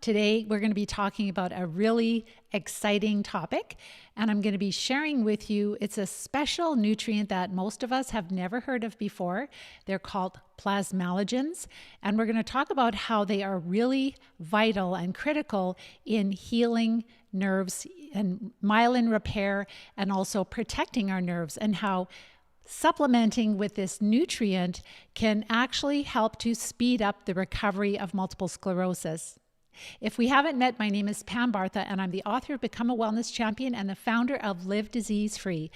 Today, we're going to be talking about a really exciting topic, and I'm going to be sharing with you, it's a special nutrient that most of us have never heard of before. They're called plasmalogens, and we're going to talk about how they are really vital and critical in healing nerves and myelin repair and also protecting our nerves, and how supplementing with this nutrient can actually help to speed up the recovery of multiple sclerosis. If we haven't met, my name is Pam Bartha, and I'm the author of Become a Wellness Champion and the founder of Live Disease Free.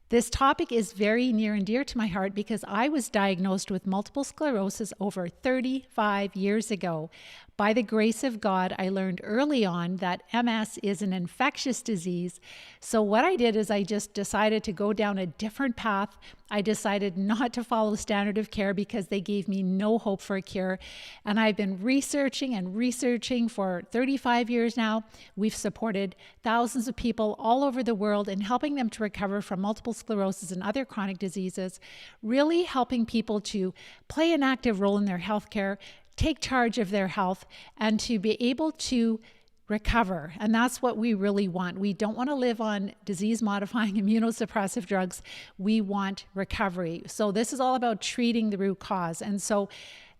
This topic is very near and dear to my heart because I was diagnosed with multiple sclerosis over 35 years ago. By the grace of God, I learned early on that MS is an infectious disease. So what I did is I just decided to go down a different path. I decided not to follow standard of care because they gave me no hope for a cure. And I've been researching for 35 years now. We've supported thousands of people all over the world in helping them to recover from multiple sclerosis and other chronic diseases, really helping people to play an active role in their healthcare, take charge of their health, and to be able to recover. And that's what we really want. We don't want to live on disease-modifying immunosuppressive drugs. We want recovery. So this is all about treating the root cause. And so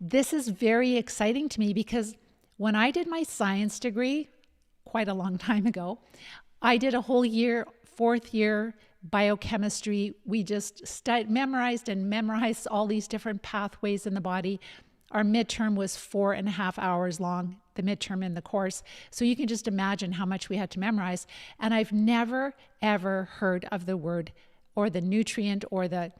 this is very exciting to me because when I did my science degree, quite a long time ago, I did a whole year, fourth year biochemistry. We just memorized all these different pathways in the body. Our midterm was 4.5 hours long, the midterm in the course. So you can just imagine how much we had to memorize. And I've never, ever heard of the word or the nutrient or the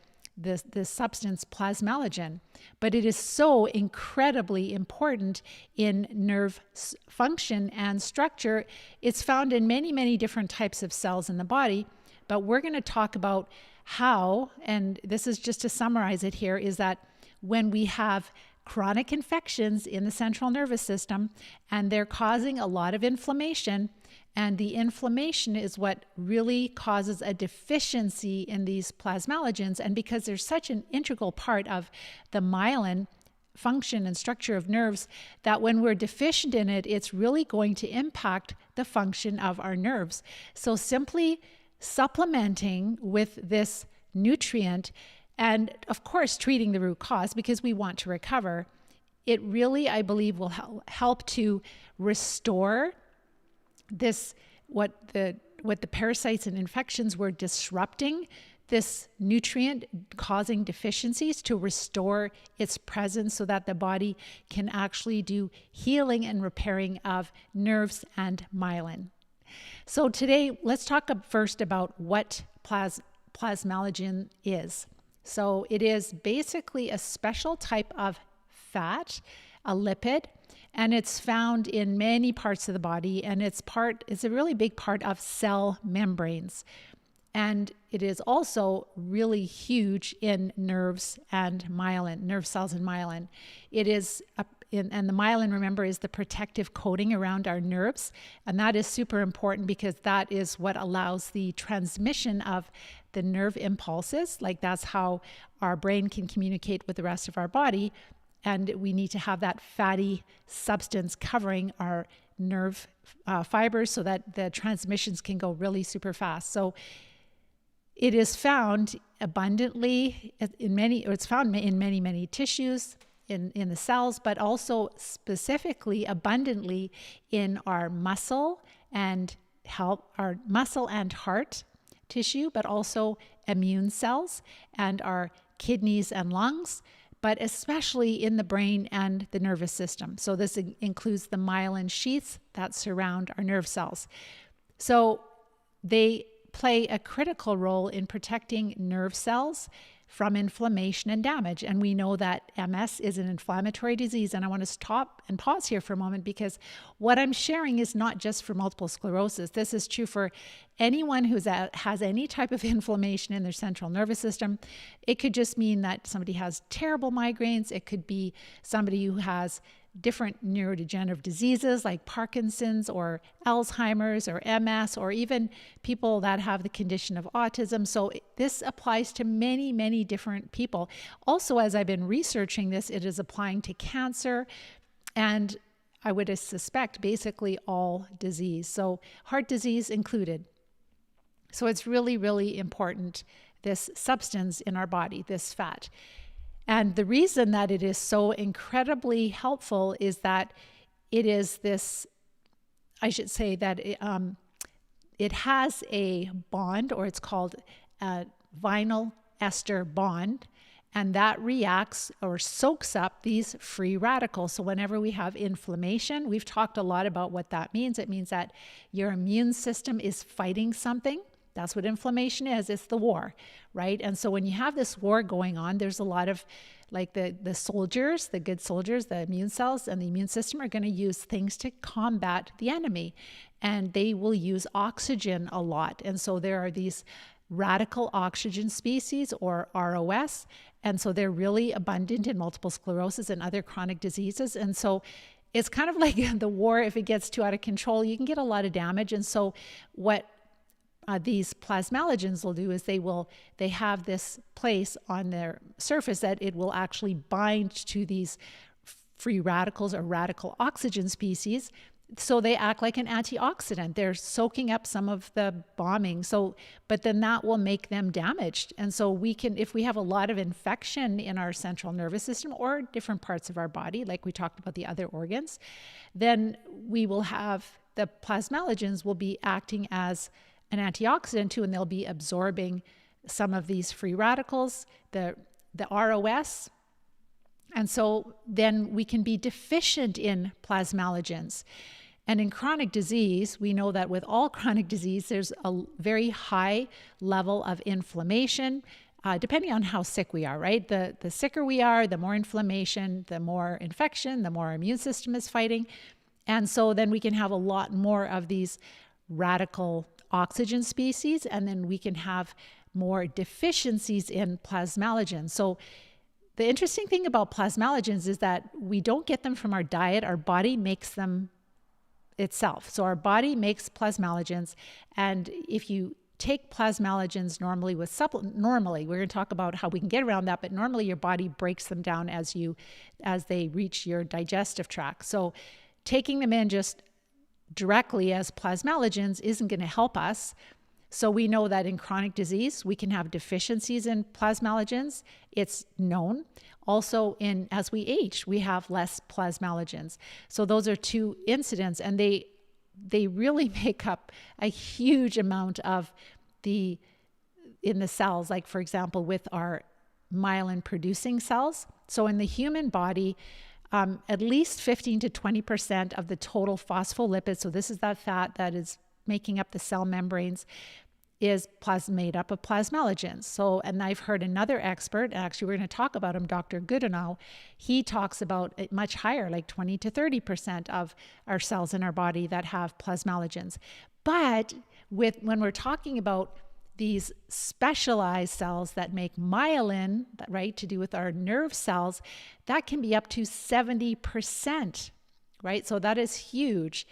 substance plasmalogen. But it is so incredibly important in nerve function and structure. It's found in many, many different types of cells in the body. But we're going to talk about how, and this is just to summarize it here, is that when we have chronic infections in the central nervous system and they're causing a lot of inflammation, and the inflammation is what really causes a deficiency in these plasmalogens. And because they're such an integral part of the myelin function and structure of nerves, that when we're deficient in it, it's really going to impact the function of our nerves. So simply supplementing with this nutrient, and of course, treating the root cause because we want to recover, it really, I believe, will help to restore this, what the parasites and infections were disrupting, this nutrient causing deficiencies, to restore its presence so that the body can actually do healing and repairing of nerves and myelin. So today, let's talk first about what plasmalogen is. So it is basically a special type of fat, a lipid, and it's found in many parts of the body, and it's a really big part of cell membranes. And it is also really huge in nerves and myelin, nerve cells and myelin. It is and the myelin, remember, is the protective coating around our nerves. And that is super important because that is what allows the transmission of the nerve impulses. Like, that's how our brain can communicate with the rest of our body. And we need to have that fatty substance covering our nerve fibers so that the transmissions can go really super fast. So it is found abundantly it's found in many, many tissues, in the cells, but also specifically abundantly in our muscle and heart tissue, but also immune cells and our kidneys and lungs, but especially in the brain and the nervous system. So this includes the myelin sheaths that surround our nerve cells. So they play a critical role in protecting nerve cells from inflammation and damage. And we know that MS is an inflammatory disease. And I want to stop and pause here for a moment because what I'm sharing is not just for multiple sclerosis. This is true for anyone who has any type of inflammation in their central nervous system. It could just mean that somebody has terrible migraines. It could be somebody who has different neurodegenerative diseases like Parkinson's or Alzheimer's or MS, or even people that have the condition of autism. So this applies to many, many different people. Also, as I've been researching this, it is applying to cancer. And I would suspect basically all disease, so heart disease included. So it's really, really important, this substance in our body, this fat. And the reason that it is so incredibly helpful is that it is this, I should say that it has a bond, or it's called a vinyl ester bond, and that reacts or soaks up these free radicals. So whenever we have inflammation, we've talked a lot about what that means. It means that your immune system is fighting something. That's what inflammation is. It's the war, right? And so when you have this war going on, there's a lot of, like the soldiers, the good soldiers, the immune cells and the immune system are going to use things to combat the enemy. And they will use oxygen a lot. And so there are these radical oxygen species, or ROS. And so they're really abundant in multiple sclerosis and other chronic diseases. And so it's kind of like the war. If it gets too out of control, you can get a lot of damage. And so what these plasmalogens will do is they have this place on their surface that it will actually bind to these free radicals or radical oxygen species. So they act like an antioxidant. They're soaking up some of the bombing. But then that will make them damaged. And so we can, if we have a lot of infection in our central nervous system or different parts of our body, like we talked about the other organs, then we will have the plasmalogens will be acting as an antioxidant too, and they'll be absorbing some of these free radicals, the ROS. And so then we can be deficient in plasmalogens. And in chronic disease, we know that with all chronic disease, there's a very high level of inflammation, depending on how sick we are, right? The sicker we are, the more inflammation, the more infection, the more our immune system is fighting. And so then we can have a lot more of these radical oxygen species, and then we can have more deficiencies in plasmalogens. So the interesting thing about plasmalogens is that we don't get them from our diet. Our body makes them itself. So our body makes plasmalogens. And if you take plasmalogens normally with normally, we're going to talk about how we can get around that, but normally your body breaks them down as they reach your digestive tract. So taking them in just directly as plasmalogens isn't going to help us. So we know that in chronic disease, we can have deficiencies in plasmalogens. It's known. Also, as we age, we have less plasmalogens. So those are two incidents, and they really make up a huge amount of in the cells, like for example, with our myelin producing cells. So in the human body, at least 15 to 20% of the total phospholipids, so this is that fat that is making up the cell membranes, is made up of plasmalogens. So, and I've heard another expert, actually we're going to talk about him, Dr. Goodenowe, he talks about it much higher, like 20 to 30% of our cells in our body that have plasmalogens. But when we're talking about these specialized cells that make myelin, right, to do with our nerve cells, that can be up to 70%, right? So that is huge.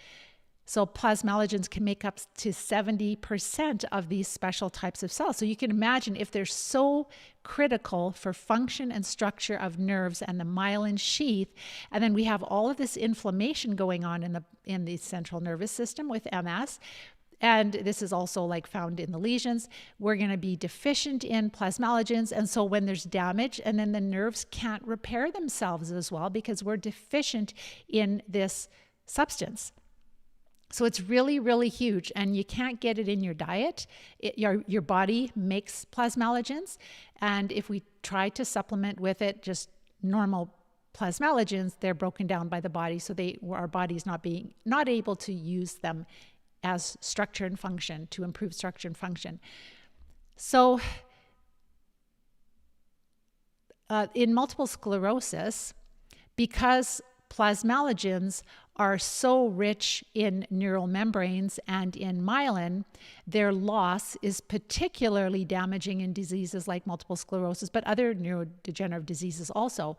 So plasmalogens can make up to 70% of these special types of cells. So you can imagine if they're so critical for function and structure of nerves and the myelin sheath, and then we have all of this inflammation going on in the central nervous system with MS, and this is also like found in the lesions, we're going to be deficient in plasmalogens. And so when there's damage, and then the nerves can't repair themselves as well because we're deficient in this substance. So it's really, really huge, and you can't get it in your diet. Your body makes plasmalogens, and if we try to supplement with it, just normal plasmalogens, they're broken down by the body, so our body's not able to use them as structure and function to improve structure and function. So in multiple sclerosis, because plasmalogens are so rich in neural membranes and in myelin, their loss is particularly damaging in diseases like multiple sclerosis, but other neurodegenerative diseases also,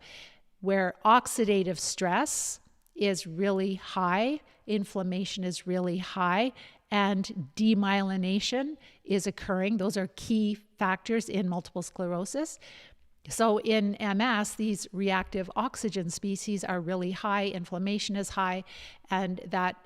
where oxidative stress is really high, inflammation is really high, and demyelination is occurring. Those are key factors in multiple sclerosis. So in MS, these reactive oxygen species are really high, inflammation is high, and that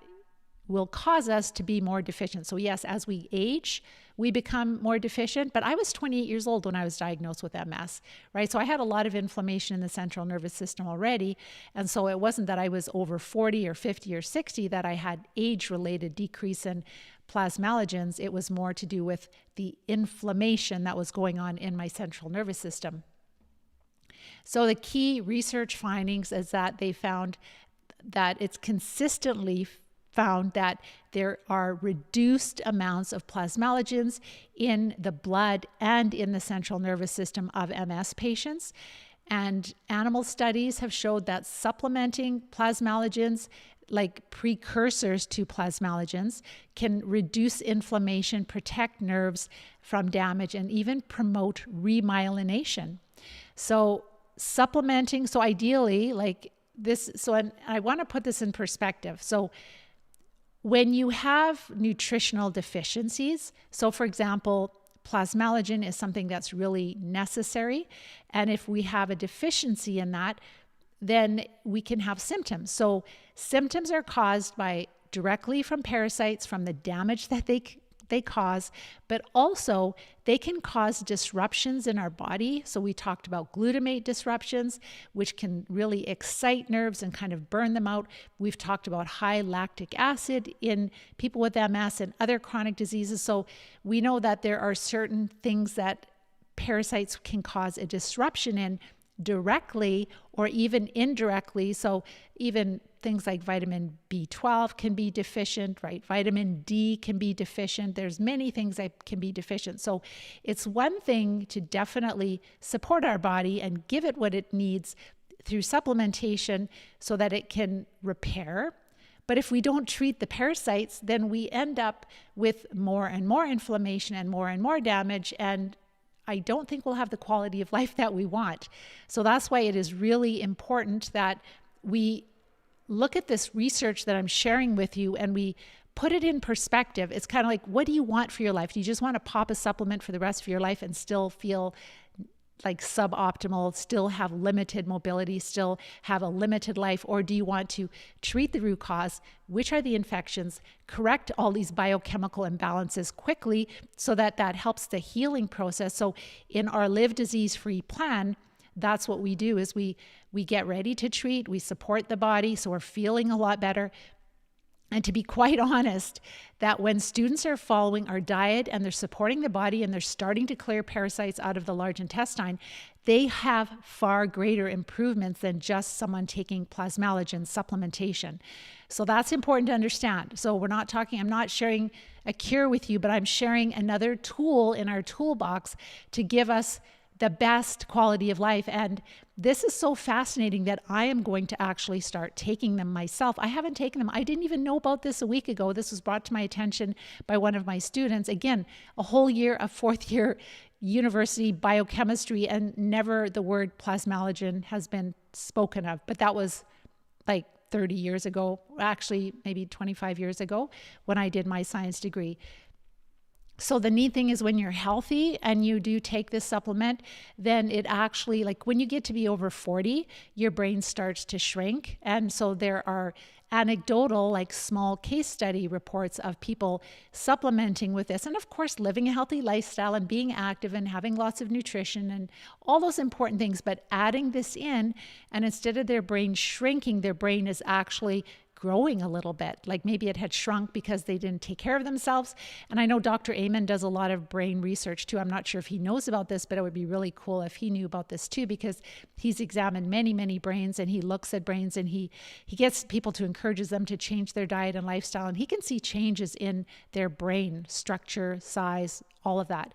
will cause us to be more deficient. So yes, as we age, we become more deficient, but I was 28 years old when I was diagnosed with MS, right? So I had a lot of inflammation in the central nervous system already. And so it wasn't that I was over 40 or 50 or 60 that I had age-related decrease in plasmalogens. It was more to do with the inflammation that was going on in my central nervous system. So the key research findings is that they found that it's consistently found that there are reduced amounts of plasmalogens in the blood and in the central nervous system of MS patients. And animal studies have showed that supplementing plasmalogens, like precursors to plasmalogens, can reduce inflammation, protect nerves from damage, and even promote remyelination. So supplementing, so ideally, like this, and I want to put this in perspective. So when you have nutritional deficiencies, so for example, plasmalogen is something that's really necessary. And if we have a deficiency in that, then we can have symptoms. So symptoms are caused by directly from parasites, from the damage that they cause, but also they can cause disruptions in our body. So we talked about glutamate disruptions, which can really excite nerves and kind of burn them out. We've talked about high lactic acid in people with MS and other chronic diseases. So we know that there are certain things that parasites can cause a disruption in directly or even indirectly. So even things like vitamin B12 can be deficient, right? Vitamin D can be deficient. There's many things that can be deficient. So it's one thing to definitely support our body and give it what it needs through supplementation so that it can repair. But if we don't treat the parasites, then we end up with more and more inflammation and more damage, and I don't think we'll have the quality of life that we want. So that's why it is really important that we look at this research that I'm sharing with you and we put it in perspective. It's kind of like, what do you want for your life? Do you just want to pop a supplement for the rest of your life and still feel like suboptimal, still have limited mobility, still have a limited life? Or do you want to treat the root cause, which are the infections, correct all these biochemical imbalances quickly so that that helps the healing process? So in our Live Disease-Free plan, that's what we do is we get ready to treat, we support the body so we're feeling a lot better. And to be quite honest, that when students are following our diet and they're supporting the body and they're starting to clear parasites out of the large intestine, they have far greater improvements than just someone taking plasmalogen supplementation. So that's important to understand. So I'm not sharing a cure with you, but I'm sharing another tool in our toolbox to give us the best quality of life. And this is so fascinating that I am going to actually start taking them myself. I haven't taken them. I didn't even know about this a week ago. This was brought to my attention by one of my students. Again, a whole year of fourth year university biochemistry, and never the word plasmalogen has been spoken of. But that was like 30 years ago, actually maybe 25 years ago when I did my science degree. So the neat thing is when you're healthy and you do take this supplement, then it actually, like when you get to be over 40, your brain starts to shrink. And so there are anecdotal, like small case study reports of people supplementing with this. And of course, living a healthy lifestyle and being active and having lots of nutrition and all those important things, but adding this in, and instead of their brain shrinking, their brain is actually growing a little bit. Like maybe it had shrunk because they didn't take care of themselves. And I know Dr. Amen does a lot of brain research too. I'm not sure if he knows about this, but it would be really cool if he knew about this too, because he's examined many brains and he looks at brains and he gets people to encourages them to change their diet and lifestyle. And he can see changes in their brain structure, size, all of that.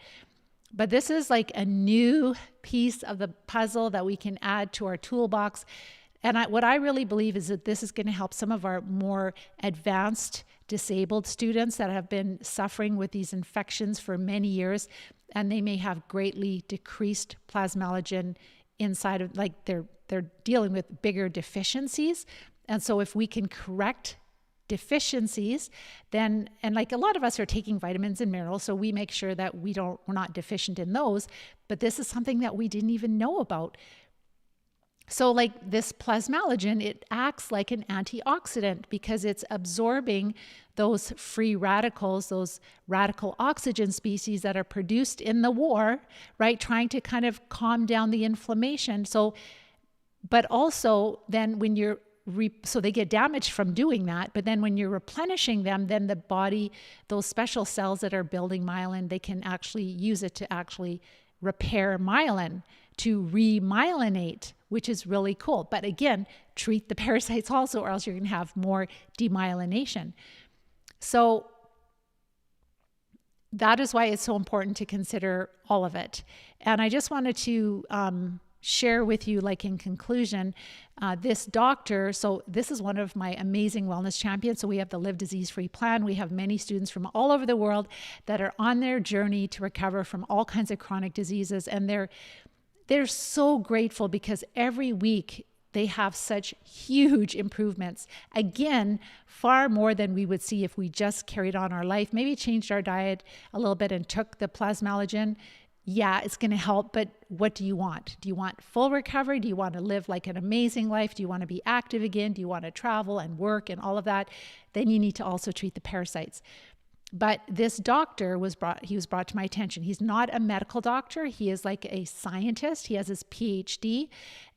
But this is like a new piece of the puzzle that we can add to our toolbox. And what I really believe is that this is going to help some of our more advanced disabled students that have been suffering with these infections for many years, and they may have greatly decreased plasmalogen inside of, like they're dealing with bigger deficiencies. And so if we can correct deficiencies, then, and like a lot of us are taking vitamins and minerals, so we make sure that we're not deficient in those, but this is something that we didn't even know about. So like this plasmalogen, it acts like an antioxidant because it's absorbing those free radicals, those radical oxygen species that are produced in the war, right? Trying to kind of calm down the inflammation. So, but also then when you're, so they get damaged from doing that, but then when you're replenishing them, then the body, those special cells that are building myelin, they can actually use it to actually repair myelin, to remyelinate, which is really cool. But again, treat the parasites also, or else you're going to have more demyelination. So that is why it's so important to consider all of it. And I just wanted to share with you, like in conclusion, this doctor, so this is one of my amazing wellness champions. So we have the Live Disease-Free plan. We have many students from all over the world that are on their journey to recover from all kinds of chronic diseases. And they're so grateful because every week they have such huge improvements. Again, far more than we would see if we just carried on our life, maybe changed our diet a little bit and took the plasmalogen. Yeah, it's going to help, but what do you want? Do you want full recovery? Do you want to live like an amazing life? Do you want to be active again? Do you want to travel and work and all of that? Then you need to also treat the parasites. But this doctor was brought to my attention. He's not a medical doctor. He is like a scientist. He has his PhD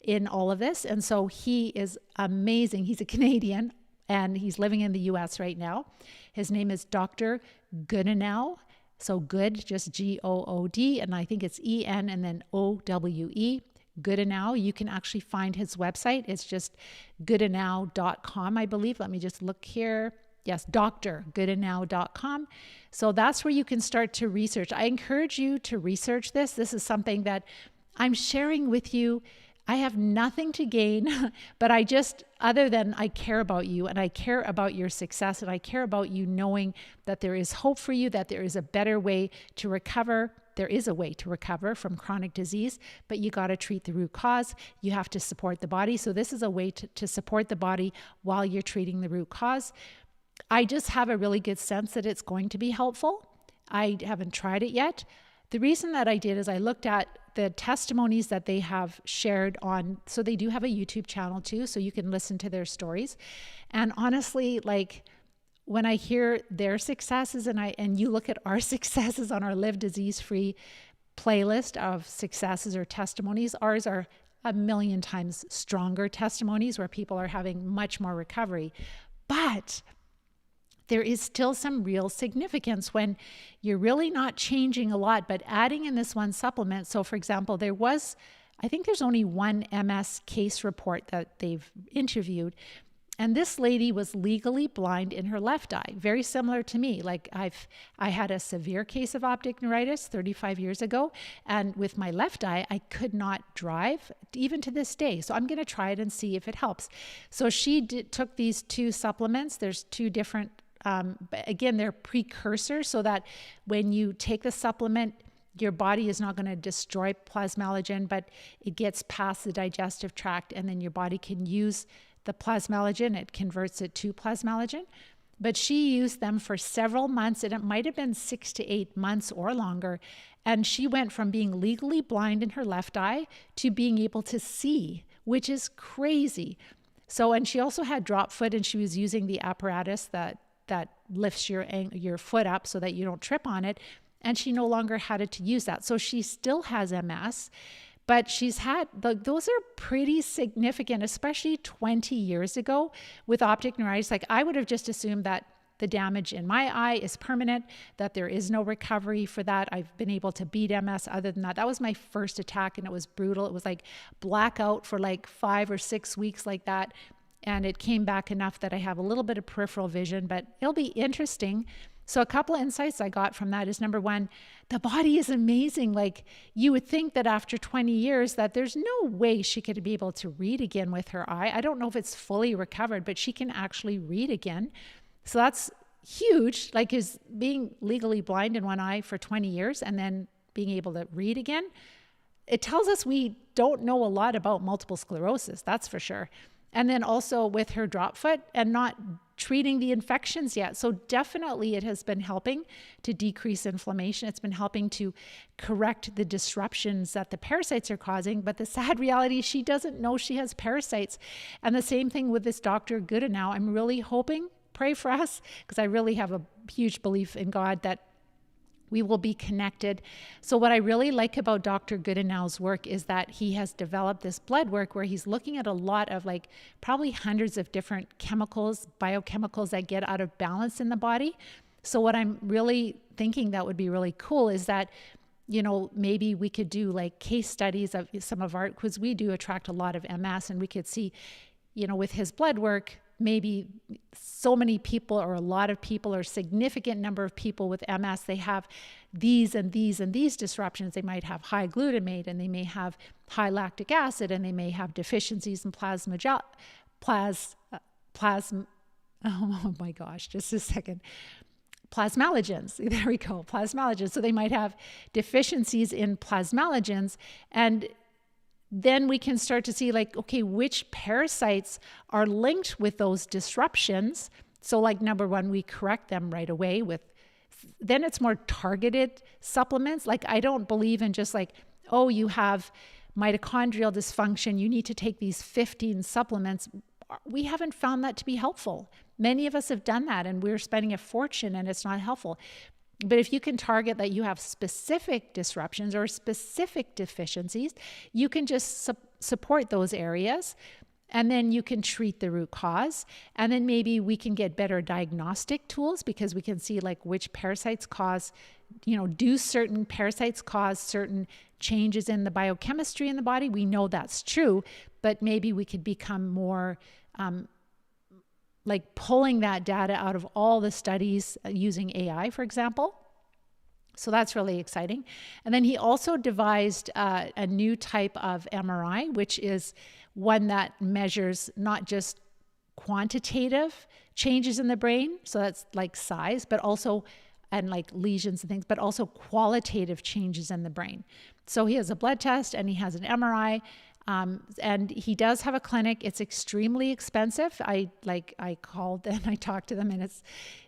in all of this. And so he is amazing. He's a Canadian and he's living in the US right now. His name is Dr. Goodenowe. So good, just G-O-O-D, and I think it's E-N and then O-W-E, Goodenowe. You can actually find his website. It's just goodenowe.com, I believe. Let me just look here. Yes, drgoodenowe.com. So that's where you can start to research. I encourage you to research this. This is something that I'm sharing with you. I have nothing to gain, but other than I care about you and I care about your success and I care about you knowing that there is hope for you, that there is a better way to recover. There is a way to recover from chronic disease, but you got to treat the root cause. You have to support the body. So this is a way to support the body while you're treating the root cause. I just have a really good sense that it's going to be helpful. I haven't tried it yet. The reason that I did is I looked at the testimonies that they have shared on, so they do have a YouTube channel too, so you can listen to their stories. And honestly, like when I hear their successes and you look at our successes on our Live Disease-Free playlist of successes or testimonies, ours are a million times stronger testimonies where people are having much more recovery. But there is still some real significance when you're really not changing a lot, but adding in this one supplement. So for example, I think there's only one MS case report that they've interviewed. And this lady was legally blind in her left eye, very similar to me. Like I had a severe case of optic neuritis 35 years ago. And with my left eye, I could not drive even to this day. So I'm going to try it and see if it helps. So she took these two supplements. There's two different again, they're precursors so that when you take the supplement, your body is not going to destroy plasmalogen, but it gets past the digestive tract and then your body can use the plasmalogen. It converts it to plasmalogen. But she used them for several months, and it might have been 6 to 8 months or longer. And she went from being legally blind in her left eye to being able to see, which is crazy. So, and she also had drop foot, and she was using the apparatus that lifts your foot up so that you don't trip on it. And she no longer had to use that. So she still has MS, but she's had, those are pretty significant, especially 20 years ago with optic neuritis. Like I would have just assumed that the damage in my eye is permanent, that there is no recovery for that. I've been able to beat MS other than that. That was my first attack and it was brutal. It was like blackout for like 5 or 6 weeks like that. And it came back enough that I have a little bit of peripheral vision, but it'll be interesting. So a couple of insights I got from that is, number one, the body is amazing. Like you would think that after 20 years that there's no way she could be able to read again with her eye. I don't know if it's fully recovered, but she can actually read again. So that's huge, like is being legally blind in one eye for 20 years and then being able to read again. It tells us we don't know a lot about multiple sclerosis, that's for sure. And then also with her drop foot and not treating the infections yet. So definitely it has been helping to decrease inflammation. It's been helping to correct the disruptions that the parasites are causing. But the sad reality is she doesn't know she has parasites. And the same thing with this Dr. Goodenowe. I'm really hoping, pray for us, because I really have a huge belief in God that we will be connected. So what I really like about Dr. Goodenowe's work is that he has developed this blood work where he's looking at a lot of like probably hundreds of different chemicals, biochemicals that get out of balance in the body. So what I'm really thinking that would be really cool is that, you know, maybe we could do like case studies of some of our, because we do attract a lot of MS, and we could see, you know, with his blood work, maybe so many people or a lot of people or a significant number of people with MS, they have these and these and these disruptions. They might have high glutamate, and they may have high lactic acid, and they may have deficiencies in oh my gosh, just a second. Plasmalogens. There we go. Plasmalogens. So they might have deficiencies in plasmalogens, and then we can start to see like, okay, which parasites are linked with those disruptions. So like number one, we correct them right away then it's more targeted supplements. Like I don't believe in just like, oh, you have mitochondrial dysfunction, you need to take these 15 supplements. We haven't found that to be helpful. Many of us have done that, and we're spending a fortune, and it's not helpful. But if you can target that you have specific disruptions or specific deficiencies, you can just support those areas, and then you can treat the root cause. And then maybe we can get better diagnostic tools, because we can see like which parasites cause, you know, do certain parasites cause certain changes in the biochemistry in the body? We know that's true, but maybe we could become more like pulling that data out of all the studies using AI, for example. So that's really exciting. And then he also devised a new type of MRI, which is one that measures not just quantitative changes in the brain, so that's like size, but also, and like lesions and things, but also qualitative changes in the brain. So he has a blood test and he has an MRI. And he does have a clinic. It's extremely expensive. I called and I talked to them, and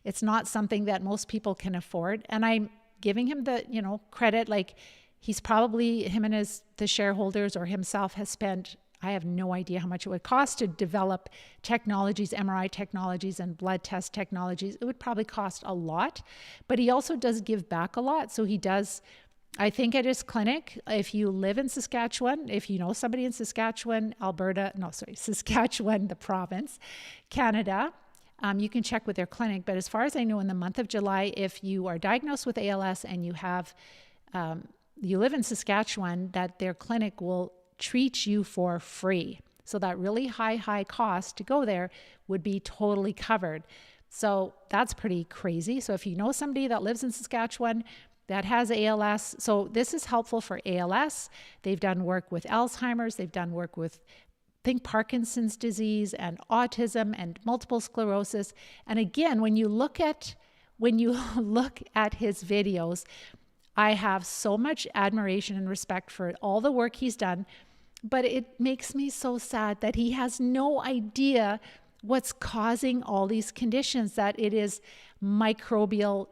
it's not something that most people can afford. And I'm giving him the, you know, credit. Like he's probably, him and the shareholders or himself has spent, I have no idea how much it would cost to develop technologies, MRI technologies and blood test technologies. It would probably cost a lot, but he also does give back a lot. So he does, I think at his clinic, if you live in Saskatchewan, if you know somebody in Saskatchewan, Saskatchewan, the province, Canada, you can check with their clinic. But as far as I know, in the month of July, if you are diagnosed with ALS and you have, you live in Saskatchewan, that their clinic will treat you for free. So that really high cost to go there would be totally covered. So that's pretty crazy. So if you know somebody that lives in Saskatchewan that has ALS. So this is helpful for ALS. They've done work with Alzheimer's. They've done work with, I think, Parkinson's disease and autism and multiple sclerosis. And again, when you look at his videos, I have so much admiration and respect for all the work he's done, but it makes me so sad that he has no idea what's causing all these conditions, that it is microbial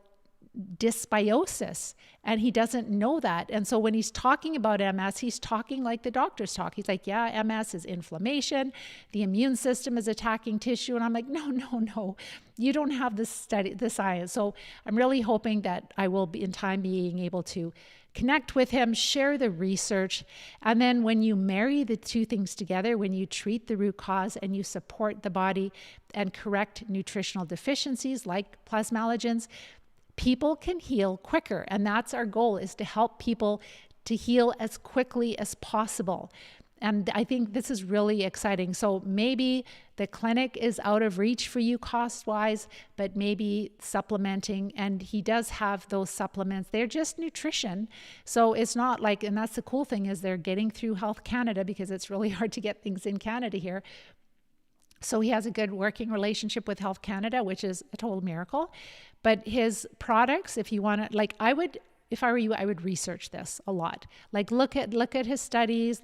dysbiosis, and he doesn't know that. And so when he's talking about MS, he's talking like the doctors talk. He's like, yeah, MS is inflammation, the immune system is attacking tissue. And I'm like, no, you don't have the science. So I'm really hoping that I will be in time being able to connect with him, share the research. And then when you marry the two things together, when you treat the root cause and you support the body and correct nutritional deficiencies like plasmalogens, people can heal quicker. And that's our goal, is to help people to heal as quickly as possible. And I think this is really exciting. So maybe the clinic is out of reach for you cost-wise, but maybe supplementing, and he does have those supplements. They're just nutrition. So it's not like, and that's the cool thing, is they're getting through Health Canada, because it's really hard to get things in Canada here. So he has a good working relationship with Health Canada, which is a total miracle. But his products, if you want to, like, I would if I were you, I would research this a lot. Like look at his studies,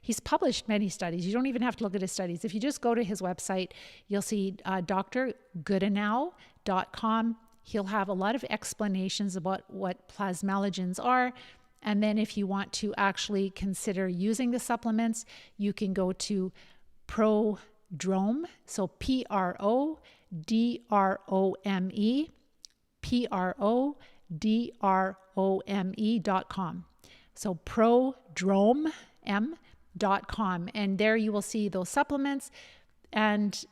he's published many studies. You don't even have to look at his studies. If you just go to his website, you'll see drgoodenowe.com. He'll have a lot of explanations about what plasmalogens are. And then if you want to actually consider using the supplements, you can go to Prodrome, so Prodrome, Prodrome.com. So prodrome.com. And there you will see those supplements. And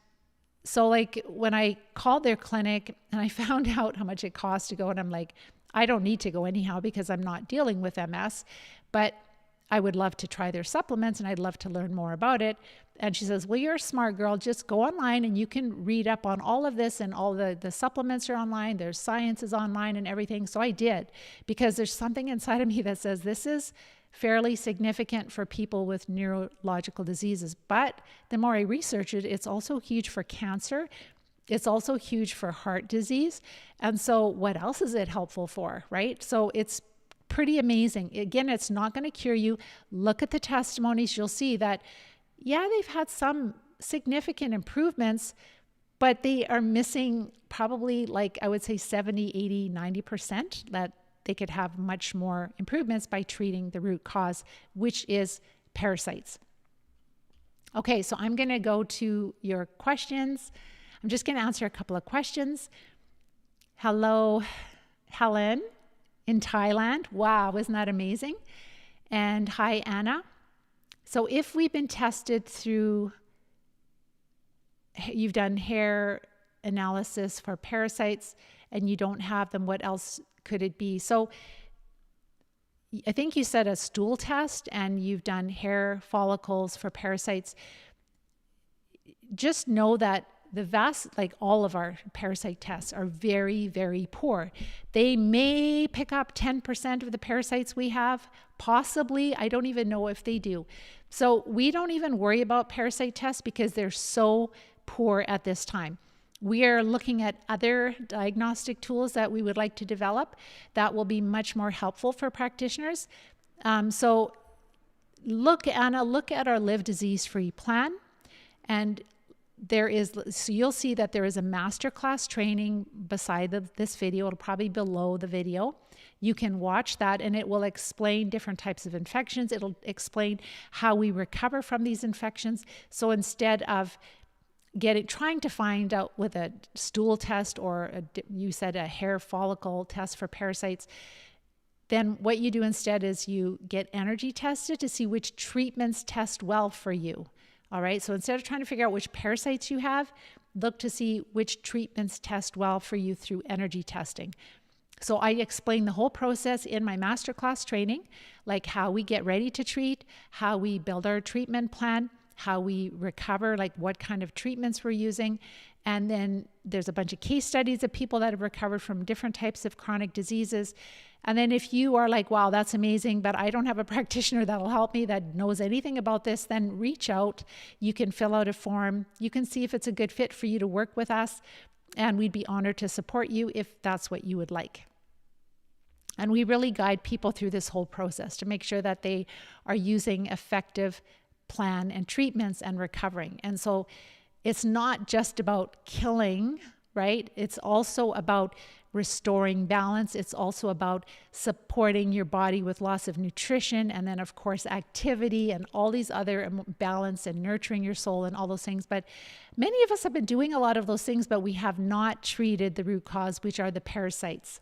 so like when I called their clinic and I found out how much it cost to go, and I'm like, I don't need to go anyhow because I'm not dealing with MS, but I would love to try their supplements and I'd love to learn more about it. And she says, well, you're a smart girl. Just go online and you can read up on all of this, and all the supplements are online. There's science is online and everything. So I did, because there's something inside of me that says this is fairly significant for people with neurological diseases. But the more I research it, it's also huge for cancer. It's also huge for heart disease. And so what else is it helpful for, right? So it's pretty amazing. Again, it's not going to cure you. Look at the testimonies. You'll see that, yeah, they've had some significant improvements, but they are missing probably, like I would say 70, 80, 90%, that they could have much more improvements by treating the root cause, which is parasites. Okay, so I'm going to go to your questions. I'm just going to answer a couple of questions. Hello, Helen in Thailand. Wow, isn't that amazing? And hi, Anna. So if we've been tested through, you've done hair analysis for parasites and you don't have them, what else could it be? So I think you said a stool test and you've done hair follicles for parasites. Just know that all of our parasite tests are very, very poor. They may pick up 10% of the parasites we have, possibly. I don't even know if they do. So we don't even worry about parasite tests because they're so poor at this time. We are looking at other diagnostic tools that we would like to develop that will be much more helpful for practitioners. So Anna, look at our Live Disease-Free plan, and so you'll see that there is a masterclass training beside this video. It'll probably be below the video. You can watch that and it will explain different types of infections. It'll explain how we recover from these infections. So instead of trying to find out with a stool test or you said a hair follicle test for parasites, then what you do instead is you get energy tested to see which treatments test well for you. All right, so instead of trying to figure out which parasites you have, look to see which treatments test well for you through energy testing. So I explain the whole process in my masterclass training, like how we get ready to treat, how we build our treatment plan, how we recover, like what kind of treatments we're using. And then there's a bunch of case studies of people that have recovered from different types of chronic diseases. And then if you are like, wow, that's amazing, but I don't have a practitioner that'll help me that knows anything about this, then reach out. You can fill out a form. You can see if it's a good fit for you to work with us. And we'd be honored to support you if that's what you would like. And we really guide people through this whole process to make sure that they are using effective plan and treatments and recovering. And so it's not just about killing, right? It's also about restoring balance. It's also about supporting your body with lots of nutrition, and then of course activity and all these other balance and nurturing your soul and all those things. But many of us have been doing a lot of those things, but we have not treated the root cause, which are the parasites.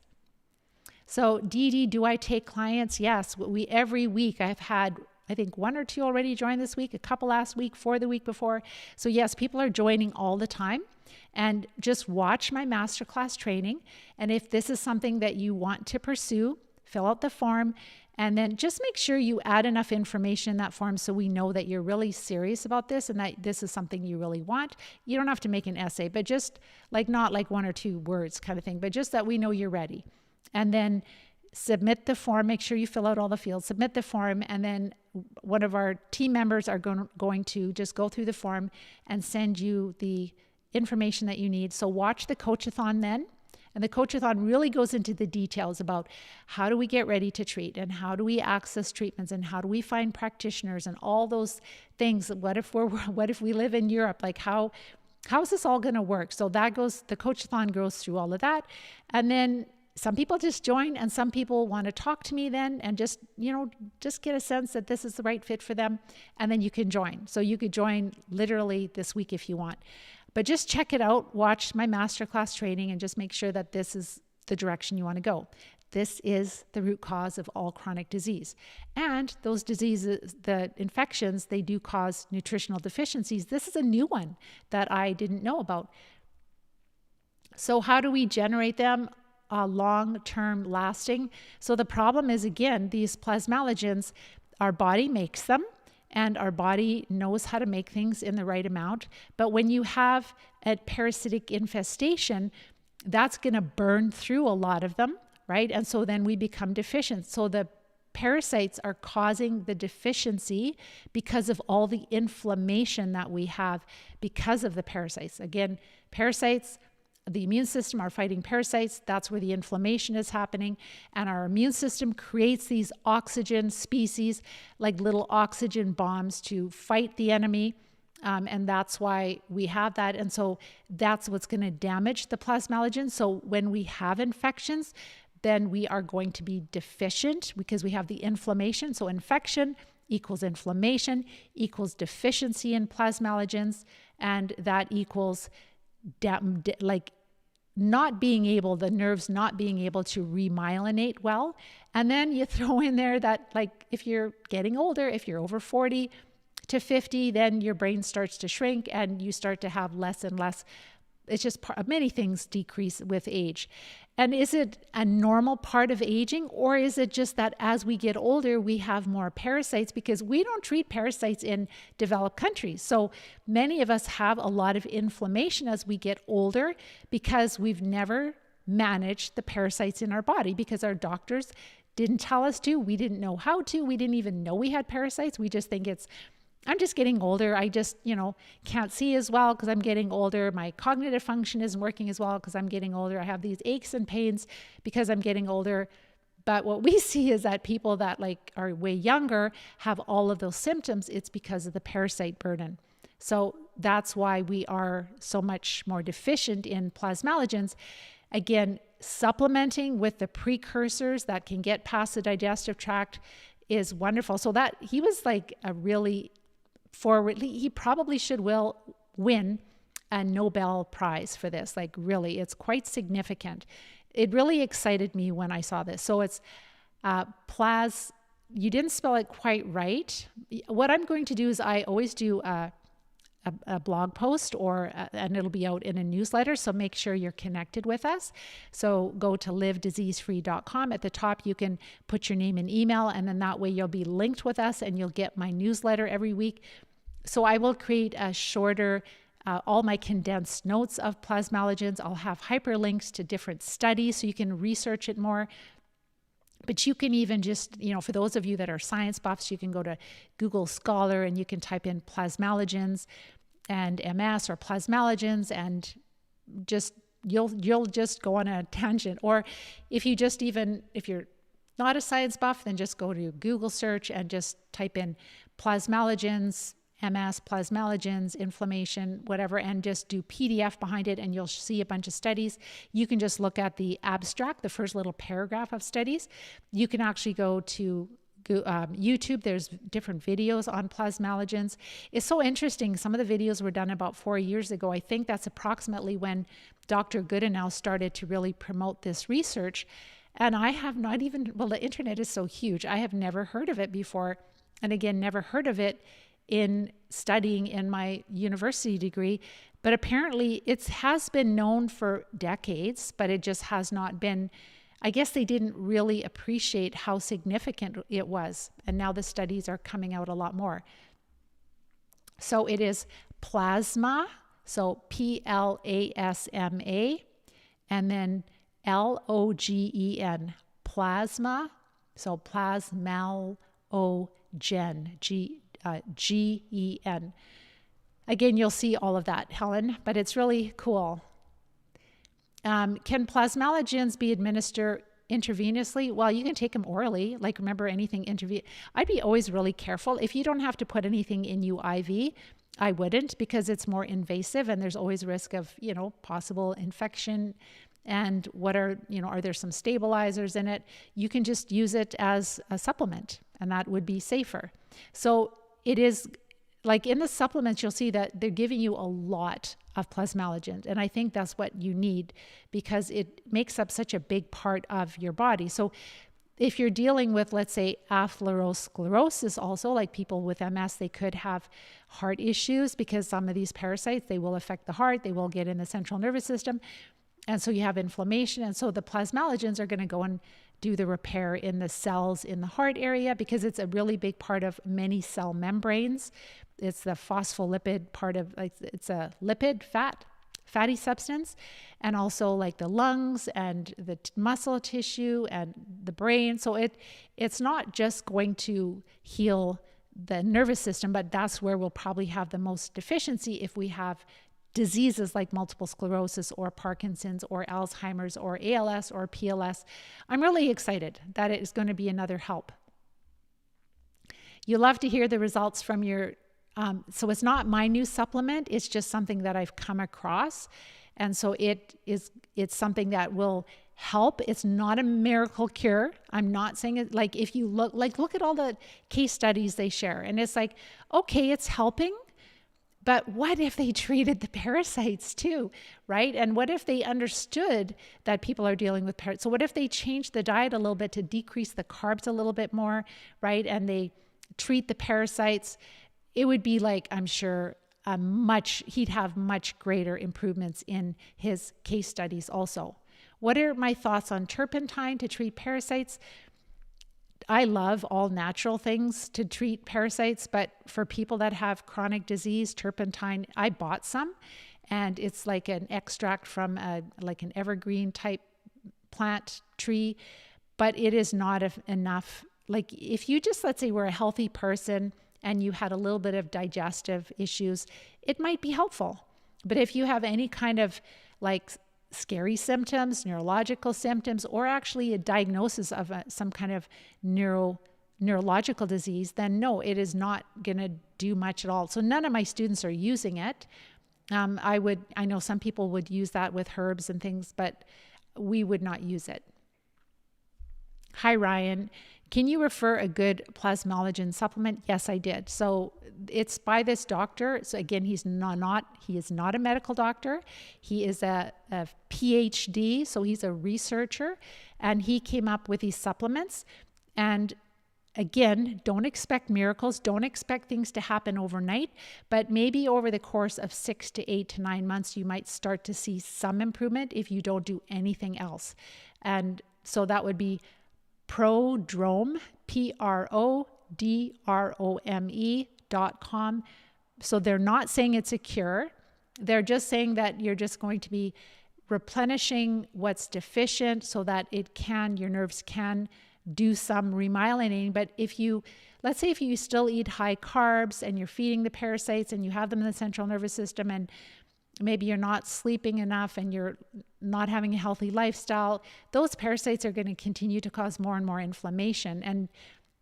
So Dee Dee, do I take clients? Yes, every week I've had, I think 1 or 2 already joined this week, a couple last week, 4 the week before. So yes, people are joining all the time. And just watch my masterclass training. And if this is something that you want to pursue, fill out the form. And then just make sure you add enough information in that form so we know that you're really serious about this and that this is something you really want. You don't have to make an essay, but just not like 1 or 2 words kind of thing, but just that we know you're ready. And then submit the form. Make sure you fill out all the fields, submit the form, and then one of our team members are going to just go through the form and send you the information that you need. So watch the coachathon then, And the coachathon really goes into the details about how do we get ready to treat, and how do we access treatments, and how do we find practitioners, and all those things. What if we live in Europe? Like how is this all going to work? So the coachathon goes through all of that. And then some people just join, and some people want to talk to me then and just get a sense that this is the right fit for them. And then you can join. So you could join literally this week if you want. But just check it out, watch my masterclass training, and just make sure that this is the direction you want to go. This is the root cause of all chronic disease. And those diseases, the infections, they do cause nutritional deficiencies. This is a new one that I didn't know about. So how do we generate them long-term lasting? So the problem is, again, these plasmalogens, our body makes them, and our body knows how to make things in the right amount. But when you have a parasitic infestation, that's going to burn through a lot of them, right? And so then we become deficient. So the parasites are causing the deficiency because of all the inflammation that we have because of the parasites. Again, parasites, the immune system are fighting parasites. That's where the inflammation is happening. And our immune system creates these oxygen species, like little oxygen bombs, to fight the enemy. And that's why we have that. And so that's what's going to damage the plasmalogen. So when we have infections, then we are going to be deficient because we have the inflammation. So infection equals inflammation equals deficiency in plasmalogens, and that equals not being able, the nerves not being able to remyelinate well. And then you throw in there that, like, if you're getting older, if you're over 40 to 50, then your brain starts to shrink and you start to have less and less. It's just many things decrease with age. And is it a normal part of aging, or is it just that as we get older, we have more parasites? Because we don't treat parasites in developed countries. So many of us have a lot of inflammation as we get older because we've never managed the parasites in our body, because our doctors didn't tell us to. We didn't know how to. We didn't even know we had parasites. We just think I'm just getting older. I just, can't see as well because I'm getting older. My cognitive function isn't working as well because I'm getting older. I have these aches and pains because I'm getting older. But what we see is that people that are way younger have all of those symptoms. It's because of the parasite burden. So that's why we are so much more deficient in plasmalogens. Again, supplementing with the precursors that can get past the digestive tract is wonderful. So that he was like a really he probably should win a Nobel Prize for this. Like, really, it's quite significant. It really excited me when I saw this. So it's you didn't spell it quite right. What I'm going to do is I always do a blog post and it'll be out in a newsletter. So make sure you're connected with us. So go to livediseasefree.com. At the top, you can put your name and email, and then that way you'll be linked with us and you'll get my newsletter every week. So I will create a shorter, all my condensed notes of plasmalogens. I'll have hyperlinks to different studies so you can research it more. But you can even just, for those of you that are science buffs, you can go to Google Scholar and you can type in plasmalogens and MS or plasmalogens, and just you'll just go on a tangent. Or if you're not a science buff, then just go to Google search and just type in plasmalogens, MS, plasmalogens, inflammation, whatever, and just do PDF behind it, and you'll see a bunch of studies. You can just look at the abstract, the first little paragraph of studies. You can actually go to YouTube. There's different videos on plasmalogens. It's so interesting. Some of the videos were done about 4 years ago. I think that's approximately when Dr. Goodenowe started to really promote this research. And I have not even, the internet is so huge. I have never heard of it before. And again, never heard of it in studying in my university degree, but apparently it has been known for decades, but it just has not been, I guess they didn't really appreciate how significant it was. And now the studies are coming out a lot more. So it is plasma, so PLASMA, and then LOGEN, plasma, so plasmalogen, GEN. Again, you'll see all of that, Helen, but it's really cool. Can plasmalogens be administered intravenously? Well, you can take them orally. Like, remember, anything I'd be always really careful. If you don't have to put anything in you IV, I wouldn't, because it's more invasive and there's always risk of, possible infection. And are there some stabilizers in it? You can just use it as a supplement, and that would be safer. So it is like in the supplements, you'll see that they're giving you a lot of plasmalogens. And I think that's what you need, because it makes up such a big part of your body. So if you're dealing with, let's say, atherosclerosis also, like people with MS, they could have heart issues because some of these parasites, they will affect the heart, they will get in the central nervous system. And so you have inflammation. And so the plasmalogens are going to go and do the repair in the cells in the heart area, because it's a really big part of many cell membranes. It's the phospholipid part of, like, it's a lipid, fatty substance, and also like the lungs and the muscle tissue and the brain. So it's not just going to heal the nervous system, but that's where we'll probably have the most deficiency if we have diseases like multiple sclerosis or Parkinson's or Alzheimer's or ALS or PLS. I'm really excited that it is going to be another help. You love to hear the results from your, so it's not my new supplement, it's just something that I've come across. And so it's something that will help. It's not a miracle cure. I'm not saying it, like, if you look at all the case studies they share, and it's like, okay, it's helping, but what if they treated the parasites too, right? And what if they understood that people are dealing with parasites? So what if they changed the diet a little bit to decrease the carbs a little bit more, right? And they treat the parasites. It would be like, I'm sure, he'd have much greater improvements in his case studies also. What are my thoughts on turpentine to treat parasites? I love all natural things to treat parasites, but for people that have chronic disease, turpentine, I bought some, and it's like an extract from like an evergreen type plant tree, but it is not enough. Like, if you just, let's say, were a healthy person and you had a little bit of digestive issues, it might be helpful. But if you have any kind of like scary symptoms, neurological symptoms, or actually a diagnosis of some kind of neurological disease, then no, it is not going to do much at all. So none of my students are using it. I know some people would use that with herbs and things, but we would not use it. Hi, Ryan. Can you refer a good plasmalogen supplement? Yes, I did. So it's by this doctor. So again, he is not a medical doctor. He is a PhD. So he's a researcher, and he came up with these supplements. And again, don't expect miracles. Don't expect things to happen overnight, but maybe over the course of 6 to 8 to 9 months, you might start to see some improvement if you don't do anything else. And so that would be Prodrome, PRODROME.com. So they're not saying it's a cure. They're just saying that you're just going to be replenishing what's deficient so that your nerves can do some remyelinating. But let's say if you still eat high carbs and you're feeding the parasites and you have them in the central nervous system, and maybe you're not sleeping enough and you're not having a healthy lifestyle, those parasites are going to continue to cause more and more inflammation. And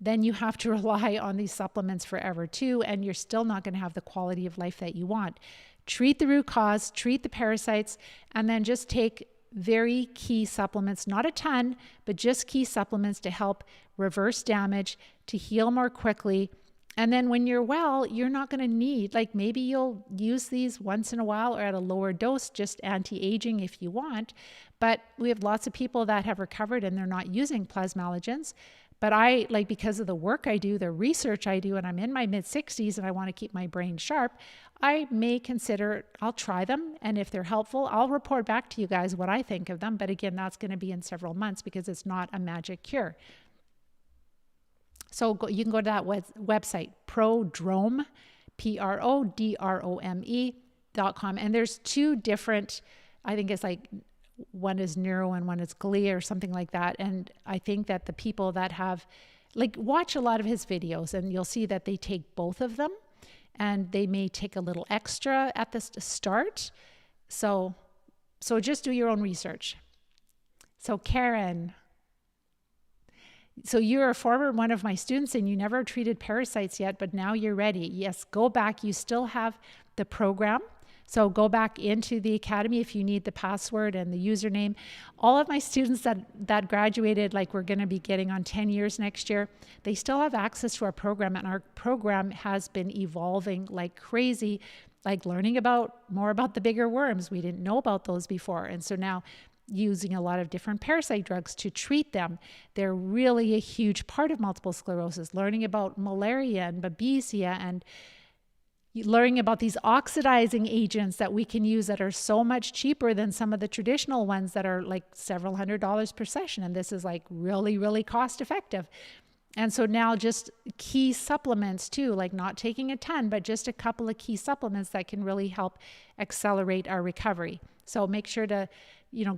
then you have to rely on these supplements forever too, and you're still not going to have the quality of life that you want. Treat the root cause, treat the parasites, and then just take very key supplements, not a ton, but just key supplements to help reverse damage, to heal more quickly. And then when you're well, you're not going to need, like, maybe you'll use these once in a while or at a lower dose, just anti-aging if you want. But we have lots of people that have recovered and they're not using plasmalogens. But because of the work I do, the research I do, and I'm in my mid-60s and I want to keep my brain sharp, I may consider, I'll try them. And if they're helpful, I'll report back to you guys what I think of them. But again, that's going to be in several months because it's not a magic cure. So you can go to that website, Prodrome, PRODROME.com. And there's two different, I think it's like one is neuro and one is glia or something like that. And I think that the people that have, watch a lot of his videos and you'll see that they take both of them and they may take a little extra at the start. So So just do your own research. So Karen, so you're a former one of my students and you never treated parasites yet, but now you're ready. Yes, go back. You still have the program. So go back into the academy if you need the password and the username. All of my students that graduated, like we're going to be getting on 10 years next year, they still have access to our program. And our program has been evolving like crazy, like learning more about the bigger worms. We didn't know about those before. And so now using a lot of different parasite drugs to treat them. They're really a huge part of multiple sclerosis. Learning about malaria and babesia and learning about these oxidizing agents that we can use that are so much cheaper than some of the traditional ones that are like several $100s per session. And this is like really, really cost effective. And so now just key supplements too, like not taking a ton, but just a couple of key supplements that can really help accelerate our recovery. So make sure to,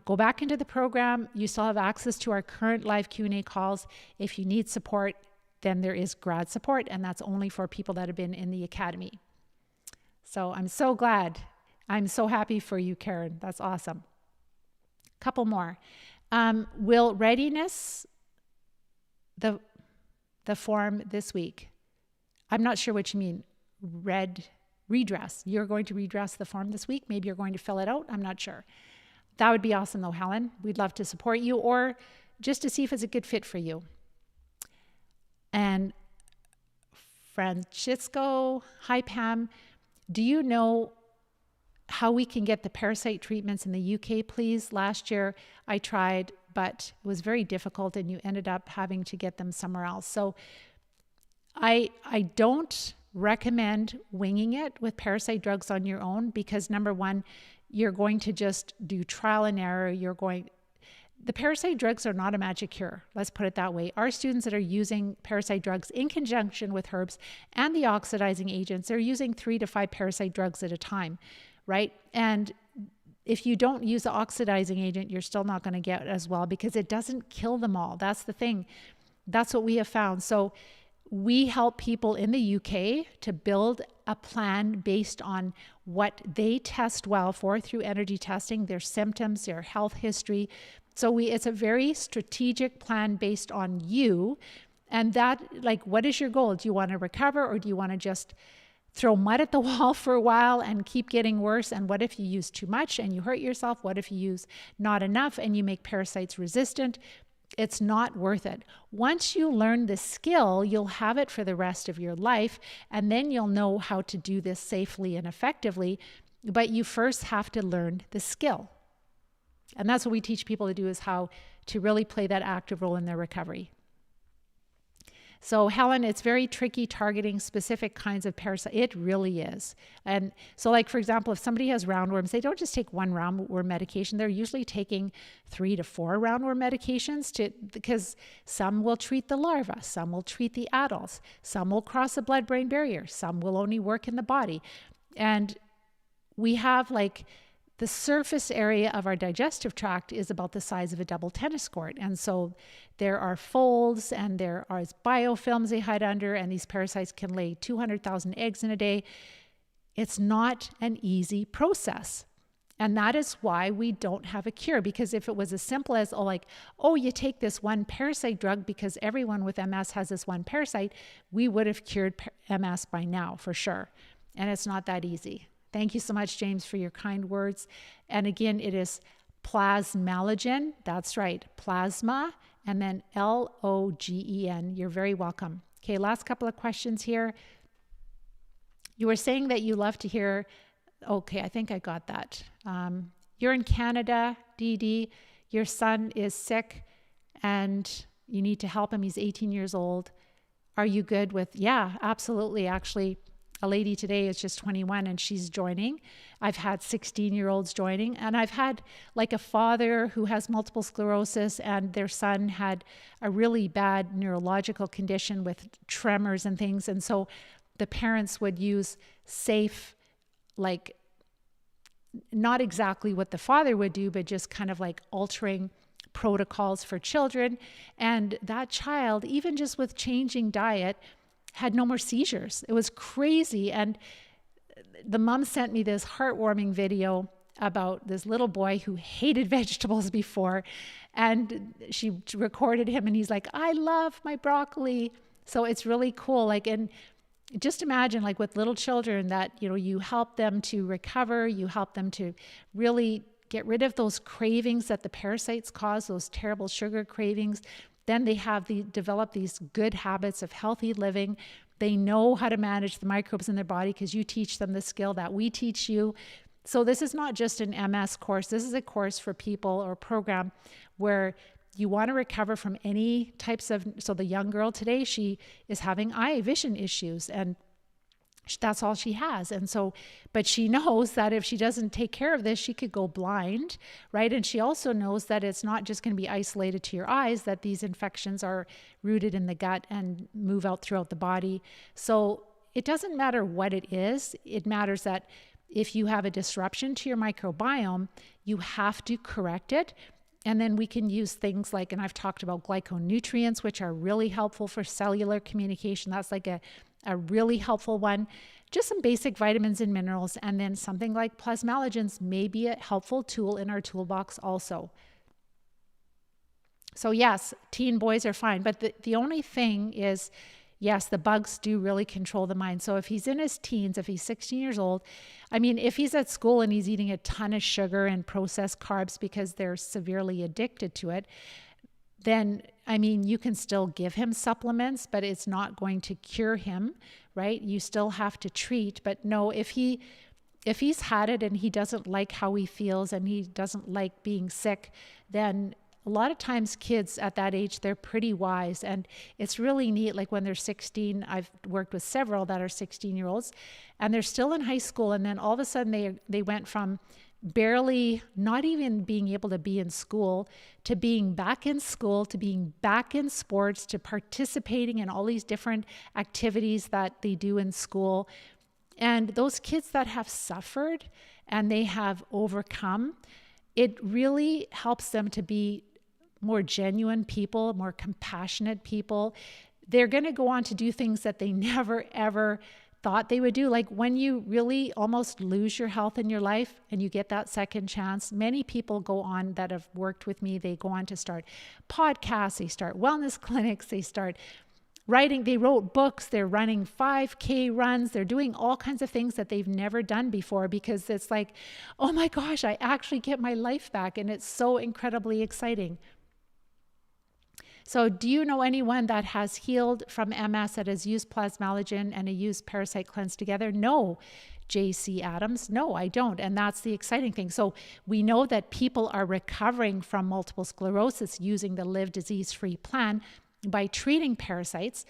go back into the program. You still have access to our current live Q&A calls. If you need support, then there is grad support, and that's only for people that have been in the academy. So I'm so glad. I'm so happy for you, Karen. That's awesome. Couple more. Will readiness, the form this week? I'm not sure what you mean. Redress. You're going to redress the form this week. Maybe you're going to fill it out. I'm not sure. That would be awesome though, Helen. We'd love to support you or just to see if it's a good fit for you. And Francisco, hi Pam. Do you know how we can get the parasite treatments in the UK, please? Last year I tried, but it was very difficult and you ended up having to get them somewhere else. So I don't recommend winging it with parasite drugs on your own because number one, you're going to just do trial and error. The parasite drugs are not a magic cure. Let's put it that way. Our students that are using parasite drugs in conjunction with herbs and the oxidizing agents, they're using 3 to 5 parasite drugs at a time, right? And if you don't use the oxidizing agent, you're still not going to get as well because it doesn't kill them all. That's the thing. That's what we have found. So we help people in the UK to build a plan based on what they test well for through energy testing, their symptoms, their health history. So it's a very strategic plan based on you. And that, like, what is your goal? Do you want to recover or do you want to just throw mud at the wall for a while and keep getting worse? And what if you use too much and you hurt yourself? What if you use not enough and you make parasites resistant? It's not worth it. Once you learn the skill, you'll have it for the rest of your life, and then you'll know how to do this safely and effectively. But you first have to learn the skill. And that's what we teach people to do, is how to really play that active role in their recovery. So Helen, it's very tricky targeting specific kinds of parasites. It really is. And so like, for example, if somebody has roundworms, they don't just take one roundworm medication. They're usually taking 3 to 4 roundworm medications because some will treat the larva, some will treat the adults, some will cross the blood-brain barrier, some will only work in the body. And we have like, the surface area of our digestive tract is about the size of a double tennis court. And so there are folds and there are biofilms they hide under, and these parasites can lay 200,000 eggs in a day. It's not an easy process. And that is why we don't have a cure, because if it was as simple as, you take this one parasite drug because everyone with MS has this one parasite, we would have cured MS by now for sure. And it's not that easy. Thank you so much, James, for your kind words. And again, it is Plasmalogen. That's right, plasma, and then Logen. You're very welcome. Okay, last couple of questions here. You were saying that you love to hear, okay, I think I got that. You're in Canada, DD. Your son is sick and you need to help him. He's 18 years old. Are you good with, yeah, absolutely. Actually, a lady today is just 21 and she's joining. I've had 16-year-olds joining, and I've had like a father who has multiple sclerosis and their son had a really bad neurological condition with tremors and things. And so the parents would use safe, like not exactly what the father would do, but just kind of like altering protocols for children. And that child, even just with changing diet, had no more seizures. It was crazy. And the mom sent me this heartwarming video about this little boy who hated vegetables before. And she recorded him and he's like, I love my broccoli. So it's really cool. Like, and just imagine like with little children that, you help them to recover, you help them to really get rid of those cravings that the parasites cause, those terrible sugar cravings. Then they develop these good habits of healthy living. They know how to manage the microbes in their body because you teach them the skill that we teach you. So this is not just an MS course. This is a course for people or program where you want to recover from any types of, so the young girl today, she is having eye vision issues and that's all she has. And so, but she knows that if she doesn't take care of this, she could go blind, right? And she also knows that it's not just going to be isolated to your eyes, that these infections are rooted in the gut and move out throughout the body. So it doesn't matter what it is. It matters that if you have a disruption to your microbiome, you have to correct it. And then we can use things like, and I've talked about glyconutrients, which are really helpful for cellular communication. That's like a really helpful one. Just some basic vitamins and minerals. And then something like plasmalogens may be a helpful tool in our toolbox also. So yes, teen boys are fine. But the only thing is, yes, the bugs do really control the mind. So if he's in his teens, if he's 16 years old, I mean, if he's at school and he's eating a ton of sugar and processed carbs because they're severely addicted to it, then, I mean, you can still give him supplements, but it's not going to cure him, right? You still have to treat. But no, if he's had it and he doesn't like how he feels and he doesn't like being sick, then a lot of times kids at that age, they're pretty wise. And it's really neat. Like when they're 16, I've worked with several that are 16-year-olds and they're still in high school. And then all of a sudden they went from barely not even being able to be in school to being back in school, to being back in sports, to participating in all these different activities that they do in school. And those kids that have suffered and they have overcome, it really helps them to be more genuine people, more compassionate people. They're going to go on to do things that they never, ever thought they would do. Like when you really almost lose your health in your life and you get that second chance, many people go on that have worked with me. They go on to start podcasts, they start wellness clinics, they start writing, they wrote books, they're running 5K runs, they're doing all kinds of things that they've never done before because it's like, oh my gosh, I actually get my life back. And it's so incredibly exciting. So do you know anyone that has healed from MS that has used Plasmalogen and a used parasite cleanse together? No, JC Adams. No, I don't. And that's the exciting thing. So we know that people are recovering from multiple sclerosis using the Live Disease-Free plan by treating parasites.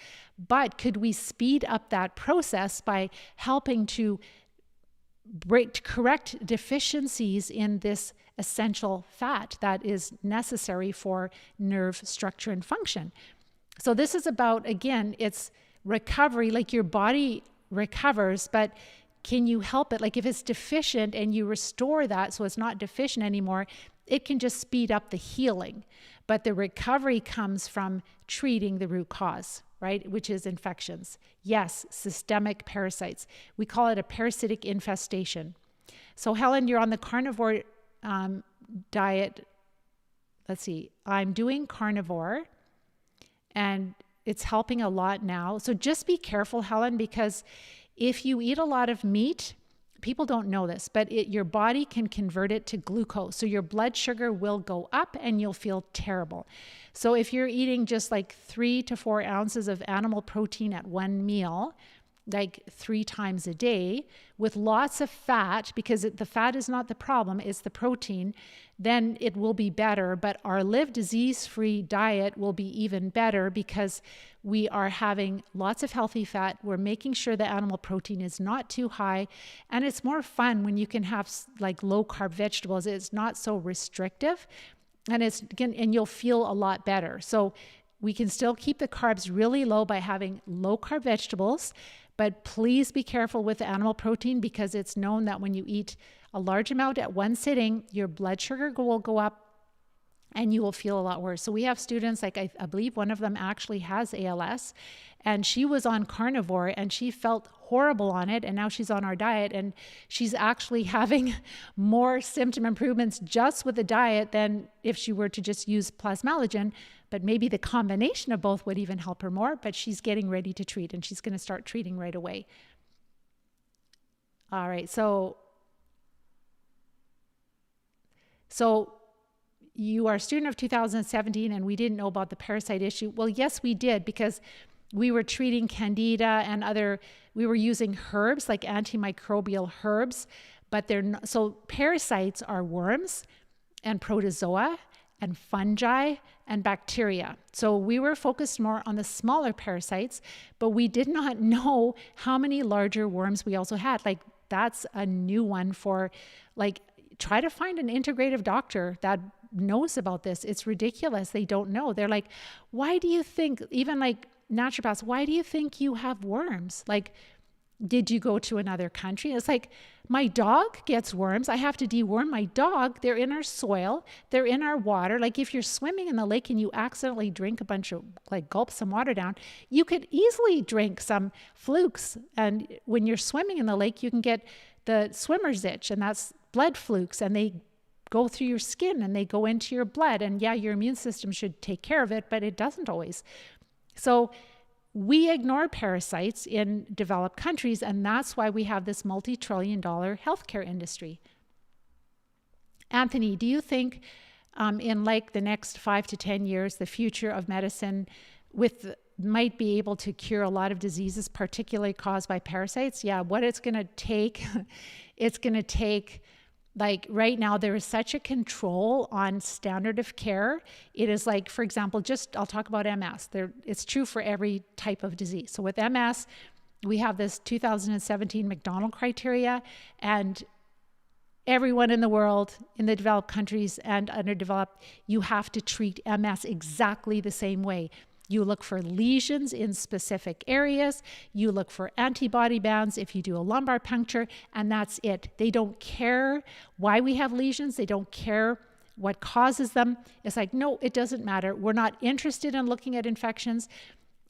But could we speed up that process by helping to correct deficiencies in this essential fat that is necessary for nerve structure and function? So this is about, again, it's recovery, like your body recovers, but can you help it? Like if it's deficient and you restore that so it's not deficient anymore, it can just speed up the healing. But the recovery comes from treating the root cause, right? Which is infections. Yes, systemic parasites. We call it a parasitic infestation. So Helen, you're on the carnivore diet. Let's see, I'm doing carnivore and it's helping a lot now. So just be careful, Helen, because if you eat a lot of meat, people don't know this, but your body can convert it to glucose. So your blood sugar will go up and you'll feel terrible. So if you're eating just like 3 to 4 ounces of animal protein at one meal, like 3 times a day with lots of fat, because the fat is not the problem, it's the protein, then it will be better. But our Live Disease-Free diet will be even better because we are having lots of healthy fat. We're making sure the animal protein is not too high. And it's more fun when you can have like low carb vegetables. It's not so restrictive and you'll feel a lot better. So we can still keep the carbs really low by having low carb vegetables. But please be careful with the animal protein because it's known that when you eat a large amount at one sitting, your blood sugar will go up and you will feel a lot worse. So we have students, like I believe one of them actually has ALS, and she was on carnivore and she felt horrible on it. And now she's on our diet, and she's actually having more symptom improvements just with the diet than if she were to just use Plasmalogen. But maybe the combination of both would even help her more. But she's getting ready to treat, and she's going to start treating right away. All right. So you are a student of 2017 and we didn't know about the parasite issue. Well, yes, we did, because we were treating candida and we were using herbs, like antimicrobial herbs, but they're not, so parasites are worms and protozoa and fungi and bacteria. So we were focused more on the smaller parasites, but we did not know how many larger worms we also had. Like, that's a new one for, like, try to find an integrative doctor that knows about this. It's ridiculous. They don't know. They're like, why do you think, even like naturopaths, why do you think you have worms? Like, did you go to another country? It's like, my dog gets worms. I have to deworm my dog. They're in our soil. They're in our water. Like, if you're swimming in the lake and you accidentally drink a bunch of, like, gulp some water down, you could easily drink some flukes. And when you're swimming in the lake, you can get the swimmer's itch, and that's blood flukes, and they go through your skin and they go into your blood. And yeah, your immune system should take care of it, but it doesn't always. So we ignore parasites in developed countries, and that's why we have this multi-trillion-dollar healthcare industry. Anthony, do you think in like the next 5 to 10 years, the future of medicine might be able to cure a lot of diseases, particularly caused by parasites? Yeah, what it's going to take, it's going to take, like, right now there is such a control on standard of care. It is like, for example, I'll talk about MS. It's true for every type of disease. So with MS, we have this 2017 McDonald criteria, and everyone in the world, in the developed countries and underdeveloped, you have to treat MS exactly the same way. You look for lesions in specific areas. You look for antibody bands if you do a lumbar puncture, and that's it. They don't care why we have lesions. They don't care what causes them. It's like, no, it doesn't matter. We're not interested in looking at infections.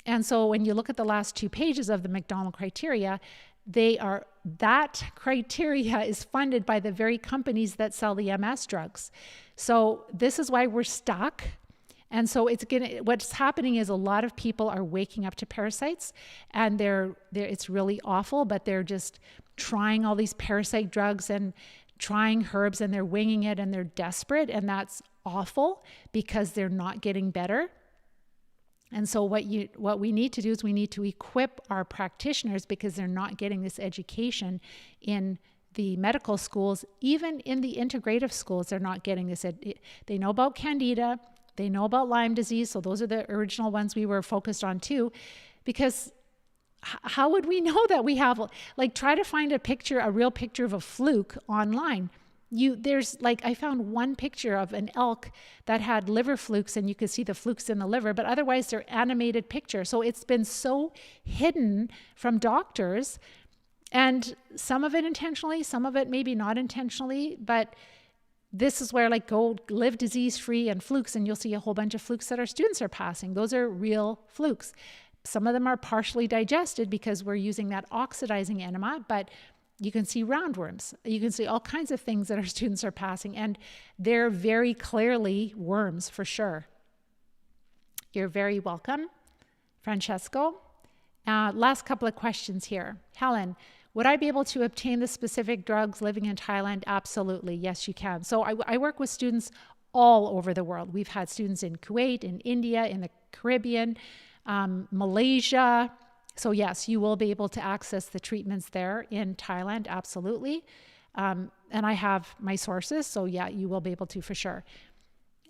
And so when you look at the last 2 pages of the McDonald criteria, that criteria is funded by the very companies that sell the MS drugs. So this is why we're stuck. And so what's happening is a lot of people are waking up to parasites, and it's really awful, but they're just trying all these parasite drugs and trying herbs, and they're winging it, and they're desperate, and that's awful because they're not getting better. And so what we need to do is we need to equip our practitioners, because they're not getting this education in the medical schools. Even in the integrative schools, they're not getting this. They know about candida. They know about Lyme disease. So those are the original ones we were focused on too, because how would we know that we have, like, try to find a real picture of a fluke online. I found one picture of an elk that had liver flukes, and you could see the flukes in the liver, but otherwise they're animated pictures. So it's been so hidden from doctors, and some of it intentionally, some of it maybe not intentionally, but this is where, like, go live disease-free and flukes, and you'll see a whole bunch of flukes that our students are passing. Those are real flukes. Some of them are partially digested because we're using that oxidizing enema, but you can see roundworms. You can see all kinds of things that our students are passing, and they're very clearly worms for sure. You're very welcome, Francesco. Last couple of questions here. Helen, would I be able to obtain the specific drugs living in Thailand? Absolutely. Yes, you can. So I work with students all over the world. We've had students in Kuwait, in India, in the Caribbean, Malaysia. So yes, you will be able to access the treatments there in Thailand. Absolutely. And I have my sources. So yeah, you will be able to for sure.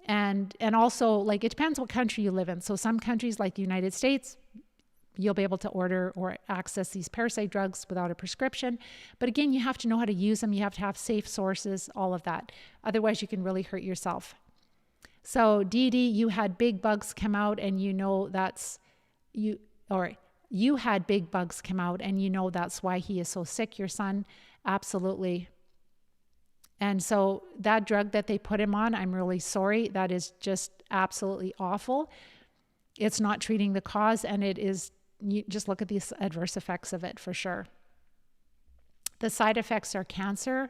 And also, like, it depends what country you live in. So some countries like the United States, you'll be able to order or access these parasite drugs without a prescription. But again, you have to know how to use them. You have to have safe sources, all of that. Otherwise, you can really hurt yourself. So Dee Dee, you had big bugs come out, and you had big bugs come out, and you know that's why he is so sick, your son. Absolutely. And so that drug that they put him on, I'm really sorry. That is just absolutely awful. It's not treating the cause, and it is, you just look at these adverse effects of it for sure. The side effects are cancer,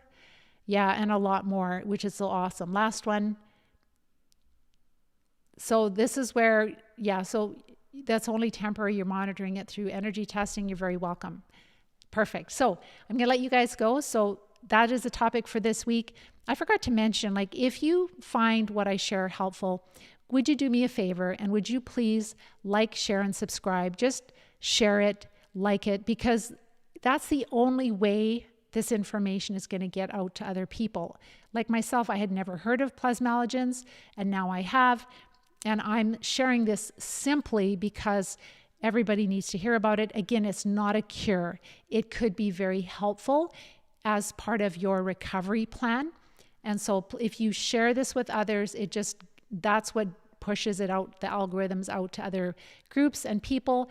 yeah, and a lot more, which is so awesome. Last one. So this is where, yeah, so that's only temporary. You're monitoring it through energy testing. You're very welcome. Perfect. So I'm going to let you guys go. So that is the topic for this week. I forgot to mention, like, if you find what I share helpful, would you do me a favor and would you please like, share, and subscribe? Just share it, like it, because that's the only way this information is going to get out to other people. Like myself, I had never heard of plasmalogens, and now I have. And I'm sharing this simply because everybody needs to hear about it. Again, it's not a cure. It could be very helpful as part of your recovery plan. And so if you share this with others, that's what pushes it out, the algorithms out to other groups and people.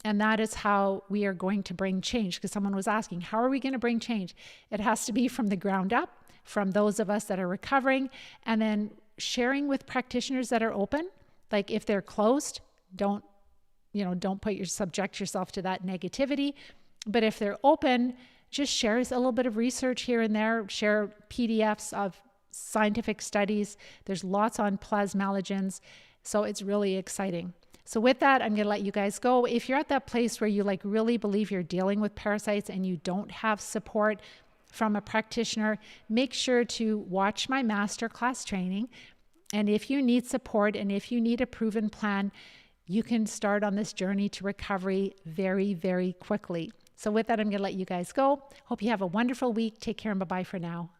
And that is how we are going to bring change. Because someone was asking, how are we going to bring change? It has to be from the ground up, from those of us that are recovering, and then sharing with practitioners that are open. Like if they're closed, don't subject yourself to that negativity. But if they're open, just share a little bit of research here and there, share PDFs of scientific studies. There's lots on plasmalogens. So it's really exciting. So with that, I'm going to let you guys go. If you're at that place where you really believe you're dealing with parasites and you don't have support from a practitioner, make sure to watch my masterclass training. And if you need support and if you need a proven plan, you can start on this journey to recovery very, very quickly. So with that, I'm going to let you guys go. Hope you have a wonderful week. Take care and bye-bye for now.